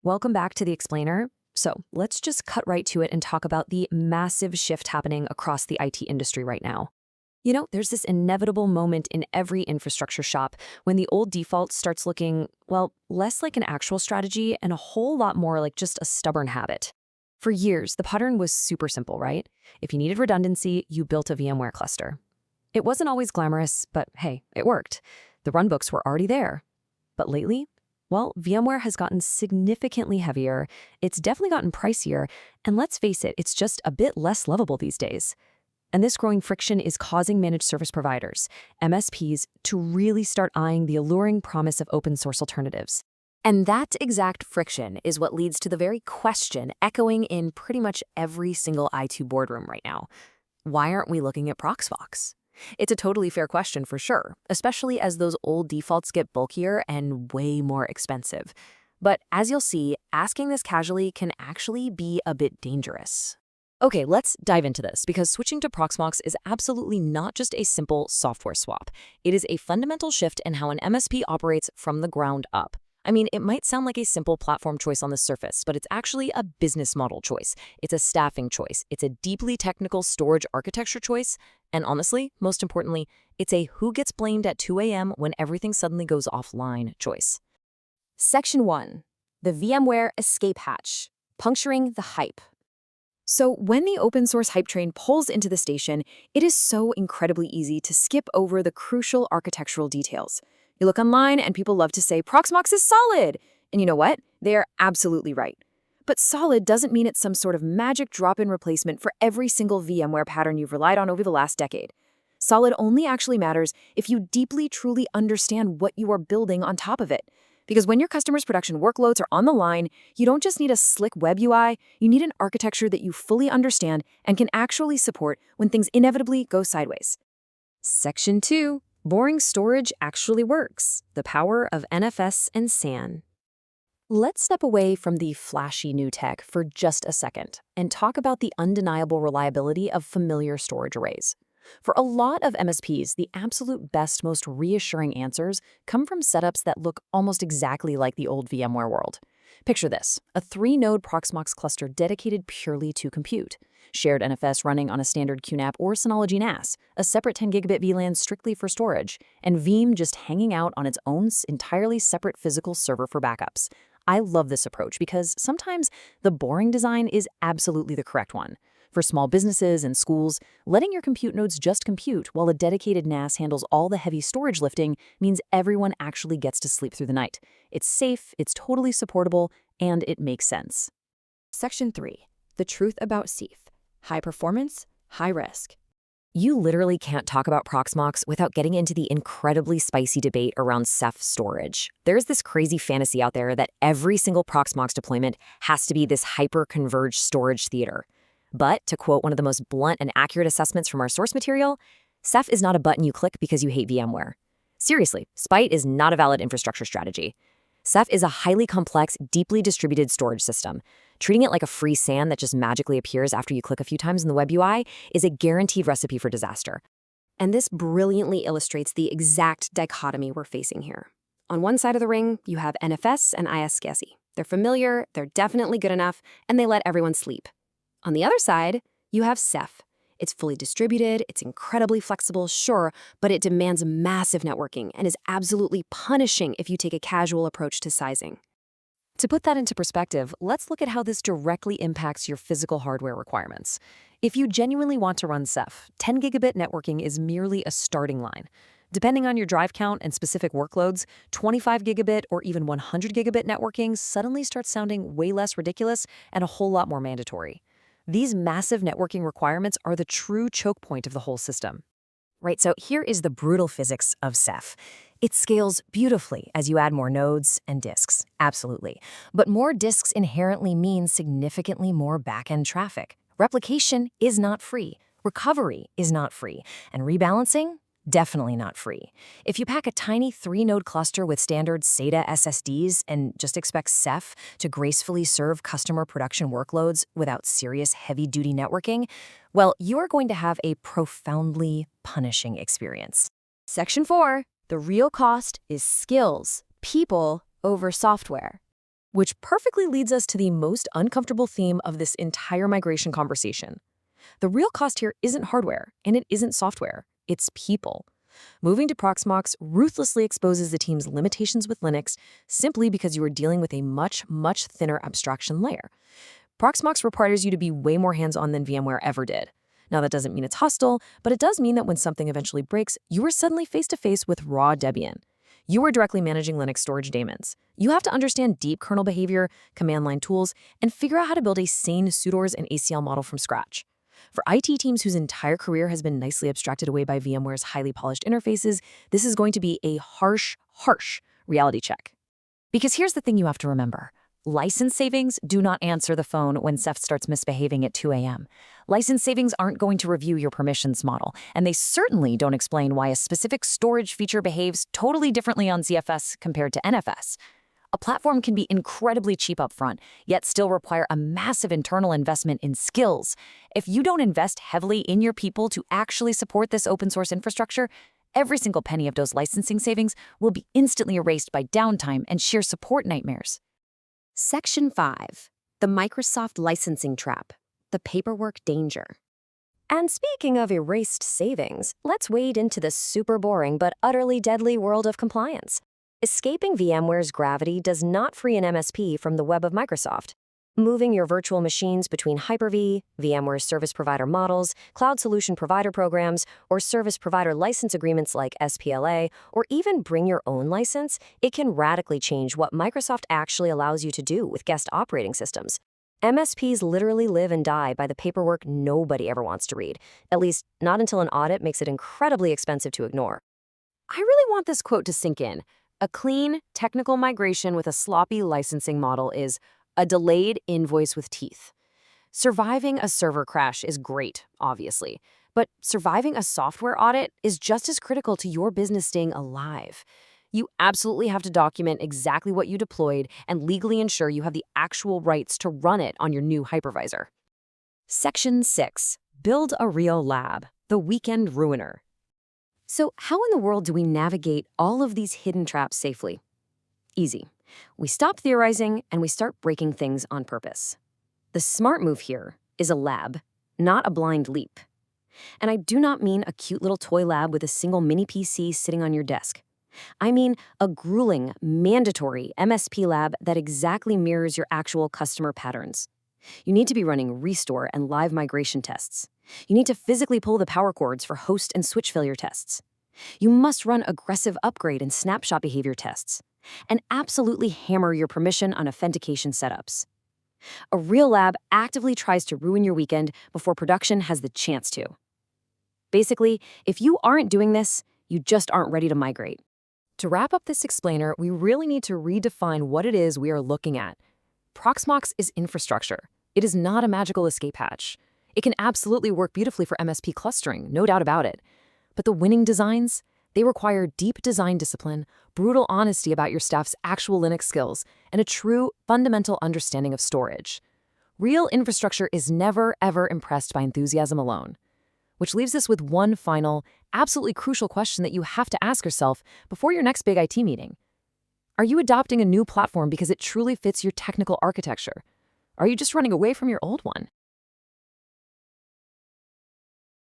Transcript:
Welcome back to the Explainer. So let's just cut right to it and talk about the massive shift happening across the IT industry right now. There's this inevitable moment in every infrastructure shop when the old default starts looking, well, less like an actual strategy and a whole lot more like just a stubborn habit. For years, the pattern was super simple, right? If you needed redundancy, you built a VMware cluster. It wasn't always glamorous, but hey, it worked. The runbooks were already there. But lately, well, VMware has gotten significantly heavier, it's definitely gotten pricier, and let's face it, it's just a bit less lovable these days. And this growing friction is causing managed service providers, MSPs, to really start eyeing the alluring promise of open source alternatives. And that exact friction is what leads to the very question echoing in pretty much every single I2 boardroom right now. Why aren't we looking at Proxmox? It's a totally fair question for sure, especially as those old defaults get bulkier and way more expensive. But as you'll see, asking this casually can actually be a bit dangerous. Okay, let's dive into this because switching to Proxmox is absolutely not just a simple software swap. It is a fundamental shift in how an MSP operates from the ground up. I mean, it might sound like a simple platform choice on the surface, but it's actually a business model choice. It's a staffing choice. It's a deeply technical storage architecture choice. And honestly, most importantly, it's a who gets blamed at 2 a.m. when everything suddenly goes offline choice. Section 1. The VMware Escape Hatch. Puncturing the hype. So when the open source hype train pulls into the station, it is so incredibly easy to skip over the crucial architectural details. You look online and people love to say, Proxmox is solid! And you know what? They are absolutely right. But solid doesn't mean it's some sort of magic drop-in replacement for every single VMware pattern you've relied on over the last decade. Solid only actually matters if you deeply, truly understand what you are building on top of it. Because when your customers' production workloads are on the line, you don't just need a slick web UI, you need an architecture that you fully understand and can actually support when things inevitably go sideways. Section 2. Boring storage actually works. The power of NFS and SAN. Let's step away from the flashy new tech for just a second and talk about the undeniable reliability of familiar storage arrays. For a lot of MSPs, the absolute best, most reassuring answers come from setups that look almost exactly like the old VMware world. Picture this, a 3-node Proxmox cluster dedicated purely to compute, shared NFS running on a standard QNAP or Synology NAS, a separate 10-gigabit VLAN strictly for storage, and Veeam just hanging out on its own entirely separate physical server for backups. I love this approach because sometimes the boring design is absolutely the correct one. For small businesses and schools, letting your compute nodes just compute while a dedicated NAS handles all the heavy storage lifting means everyone actually gets to sleep through the night. It's safe, it's totally supportable, and it makes sense. Section 3. The truth about Ceph. High performance, high risk. You literally can't talk about Proxmox without getting into the incredibly spicy debate around Ceph storage. There's this crazy fantasy out there that every single Proxmox deployment has to be this hyper-converged storage theater. But, to quote one of the most blunt and accurate assessments from our source material, Ceph is not a button you click because you hate VMware. Seriously, spite is not a valid infrastructure strategy. Ceph is a highly complex, deeply distributed storage system. Treating it like a free SAN that just magically appears after you click a few times in the web UI is a guaranteed recipe for disaster. And this brilliantly illustrates the exact dichotomy we're facing here. On one side of the ring, you have NFS and ISCSI. They're familiar, they're definitely good enough, and they let everyone sleep. On the other side, you have Ceph. It's fully distributed, it's incredibly flexible, sure, but it demands massive networking and is absolutely punishing if you take a casual approach to sizing. To put that into perspective, let's look at how this directly impacts your physical hardware requirements. If you genuinely want to run Ceph, 10-gigabit networking is merely a starting line. Depending on your drive count and specific workloads, 25-gigabit or even 100-gigabit networking suddenly starts sounding way less ridiculous and a whole lot more mandatory. These massive networking requirements are the true choke point of the whole system. Right, so here is the brutal physics of Ceph. It scales beautifully as you add more nodes and disks, absolutely. But more disks inherently means significantly more back-end traffic. Replication is not free, recovery is not free, and rebalancing? Definitely not free. If you pack a tiny 3-node cluster with standard SATA SSDs and just expect Ceph to gracefully serve customer production workloads without serious heavy-duty networking, well, you are going to have a profoundly punishing experience. Section 4. The real cost is skills, people over software. Which perfectly leads us to the most uncomfortable theme of this entire migration conversation. The real cost here isn't hardware, and it isn't software. It's people. Moving to Proxmox ruthlessly exposes the team's limitations with Linux simply because you are dealing with a much, much thinner abstraction layer. Proxmox requires you to be way more hands-on than VMware ever did. Now, that doesn't mean it's hostile, but it does mean that when something eventually breaks, you are suddenly face-to-face with raw Debian. You are directly managing Linux storage daemons. You have to understand deep kernel behavior, command line tools, and figure out how to build a sane sudoers and ACL model from scratch. For IT teams whose entire career has been nicely abstracted away by VMware's highly polished interfaces, this is going to be a harsh, harsh reality check. Because here's the thing you have to remember. License savings do not answer the phone when Ceph starts misbehaving at 2 a.m. License savings aren't going to review your permissions model, and they certainly don't explain why a specific storage feature behaves totally differently on ZFS compared to NFS. A platform can be incredibly cheap upfront, yet still require a massive internal investment in skills. If you don't invest heavily in your people to actually support this open source infrastructure, every single penny of those licensing savings will be instantly erased by downtime and sheer support nightmares. Section 5. The Microsoft Licensing Trap. The Paperwork Danger. And speaking of erased savings, let's wade into the super boring but utterly deadly world of compliance. Escaping VMware's gravity does not free an MSP from the web of Microsoft. Moving your virtual machines between Hyper-V, VMware's service provider models, cloud solution provider programs, or service provider license agreements like SPLA, or even bring your own license, it can radically change what Microsoft actually allows you to do with guest operating systems. MSPs literally live and die by the paperwork nobody ever wants to read, at least not until an audit makes it incredibly expensive to ignore. I really want this quote to sink in. A clean, technical migration with a sloppy licensing model is a delayed invoice with teeth. Surviving a server crash is great, obviously, but surviving a software audit is just as critical to your business staying alive. You absolutely have to document exactly what you deployed and legally ensure you have the actual rights to run it on your new hypervisor. Section 6. Build a real lab. The weekend ruiner. So how in the world do we navigate all of these hidden traps safely? Easy. We stop theorizing and we start breaking things on purpose. The smart move here is a lab, not a blind leap. And I do not mean a cute little toy lab with a single mini PC sitting on your desk. I mean a grueling, mandatory MSP lab that exactly mirrors your actual customer patterns. You need to be running restore and live migration tests. You need to physically pull the power cords for host and switch failure tests. You must run aggressive upgrade and snapshot behavior tests. And absolutely hammer your permission on authentication setups. A real lab actively tries to ruin your weekend before production has the chance to. Basically, if you aren't doing this, you just aren't ready to migrate. To wrap up this explainer, we really need to redefine what it is we are looking at. Proxmox is infrastructure. It is not a magical escape hatch. It can absolutely work beautifully for MSP clustering, no doubt about it. But the winning designs, they require deep design discipline, brutal honesty about your staff's actual Linux skills, and a true, fundamental understanding of storage. Real infrastructure is never, ever impressed by enthusiasm alone. Which leaves us with one final, absolutely crucial question that you have to ask yourself before your next big IT meeting. Are you adopting a new platform because it truly fits your technical architecture? Are you just running away from your old one?